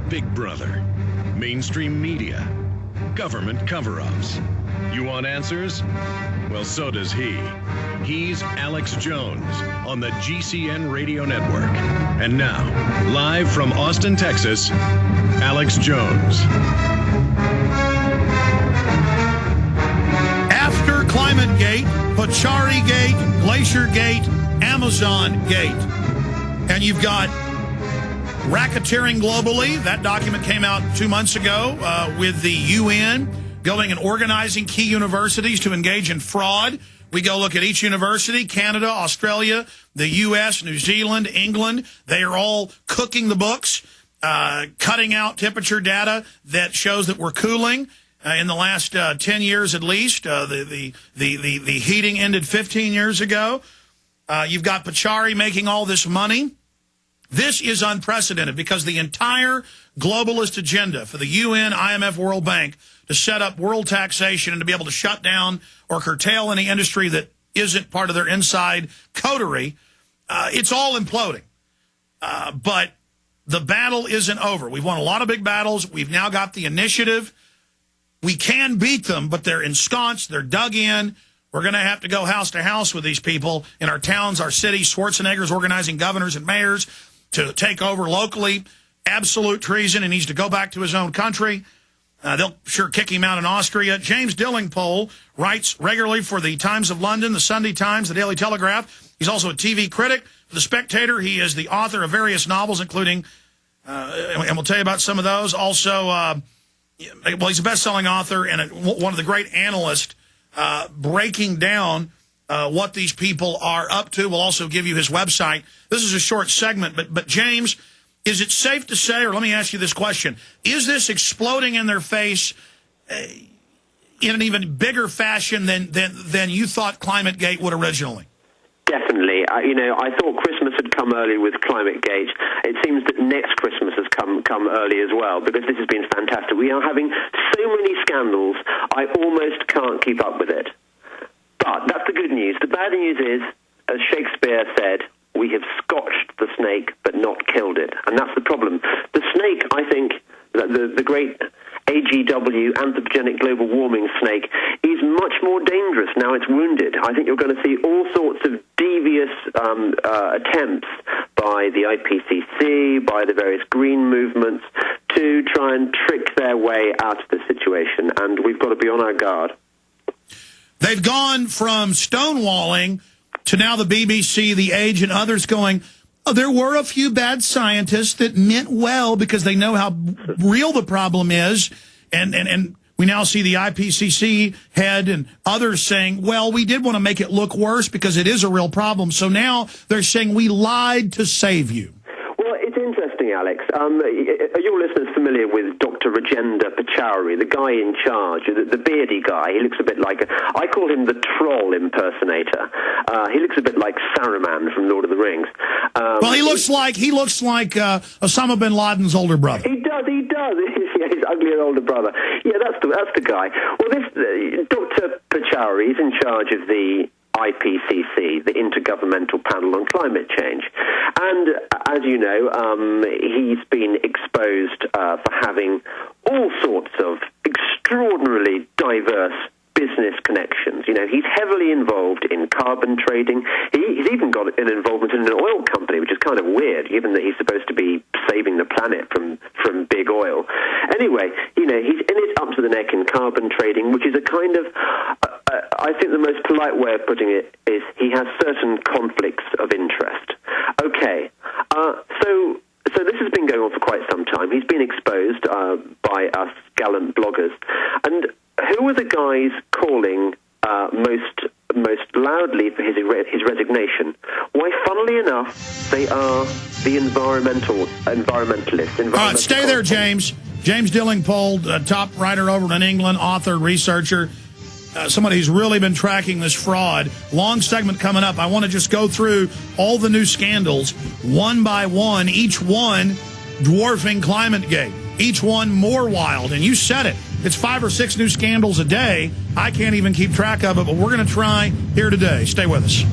Big Brother, mainstream media, government cover-ups. You want answers? Well, so does he. He's Alex Jones on the GCN Radio Network. And now, live from Austin, Texas, Alex Jones. After Climate Gate, Pachari Gate, Glacier Gate, Amazon Gate, and you've got racketeering globally. That document came out 2 months ago with the UN going and organizing key universities to engage in fraud. We go look at each university, Canada, Australia, the U.S., New Zealand, England. They are all cooking the books, cutting out temperature data that shows that we're cooling. In the last 10 years at least, the heating ended 15 years ago. You've got Pachari making all this money. This is unprecedented because the entire globalist agenda for the UN, IMF, World Bank to set up world taxation and to be able to shut down or curtail any industry that isn't part of their inside coterie, it's all imploding. But the battle isn't over. We've won a lot of big battles. We've now got the initiative. We can beat them, but they're ensconced. They're dug in. We're going to have to go house to house with these people in our towns, our cities. Schwarzenegger's organizing governors and mayors to take over locally. Absolute treason. He needs to go back to his own country. They'll sure kick him out in Austria. James Delingpole writes regularly for the Times of London, the Sunday Times, the Daily Telegraph. He's also a TV critic for The Spectator. He is the author of various novels, including, and we'll tell you about some of those. Also, well, he's a best-selling author and one of the great analysts breaking down what these people are up to. We'll also give you his website. This is a short segment, but James, is it safe to say, or let me ask you this question, is this exploding in their face in an even bigger fashion than you thought ClimateGate would originally? Definitely. I thought Christmas had come early with ClimateGate. It seems that next Christmas has come early as well, because this has been fantastic. We are having so many scandals, I almost can't keep up with it. But that's the good news. The bad news is, as Shakespeare said, we have scotched the snake but not killed it. And that's the problem. The snake, I think, the great AGW, anthropogenic global warming snake, is much more dangerous now it's wounded. I think you're going to see all sorts of devious attempts by the IPCC, by the various green movements, to try and trick their way out of the situation. And we've got to be on our guard. They've gone from stonewalling to now the BBC, The Age, and others going, oh, there were a few bad scientists that meant well because they know how real the problem is. And we now see the IPCC head and others saying, well, we did want to make it look worse because it is a real problem. So now they're saying we lied to save you. Well, it's interesting, Alex. Are your listeners familiar with Dr. Rajendra Pachauri, the guy in charge, the beardy guy? He looks a bit like, I call him the troll impersonator. He looks a bit like Saruman from Lord of the Rings. Well, he looks like Osama bin Laden's older brother. He does. Yeah, his uglier older brother. Yeah, that's the guy. Well, this Dr. Pachauri is in charge of the IPCC, the Intergovernmental Panel on Climate Change. And as you know, he's been exposed for having all sorts of extraordinarily diverse business connections. He's heavily involved in carbon trading. He's even got an involvement in an oil company, which is kind of weird, given that he's supposed to be saving the planet from big oil. Anyway, he's in it up to the neck in carbon trading, which is a kind of, I think the most polite way of putting it is he has certain conflicts of interest. Okay, so this has been going on for quite some time. He's been exposed by us gallant bloggers. And who are the guys calling most loudly for his resignation? Why, funnily enough, they are the environmentalists. All right, stay there, James. James Delingpole, top writer over in England, author, researcher, somebody who's really been tracking this fraud. Long segment coming up. I want to just go through all the new scandals one by one, each one dwarfing ClimateGate, each one more wild. And you said it. It's 5 or 6 new scandals a day. I can't even keep track of it, but we're going to try here today. Stay with us.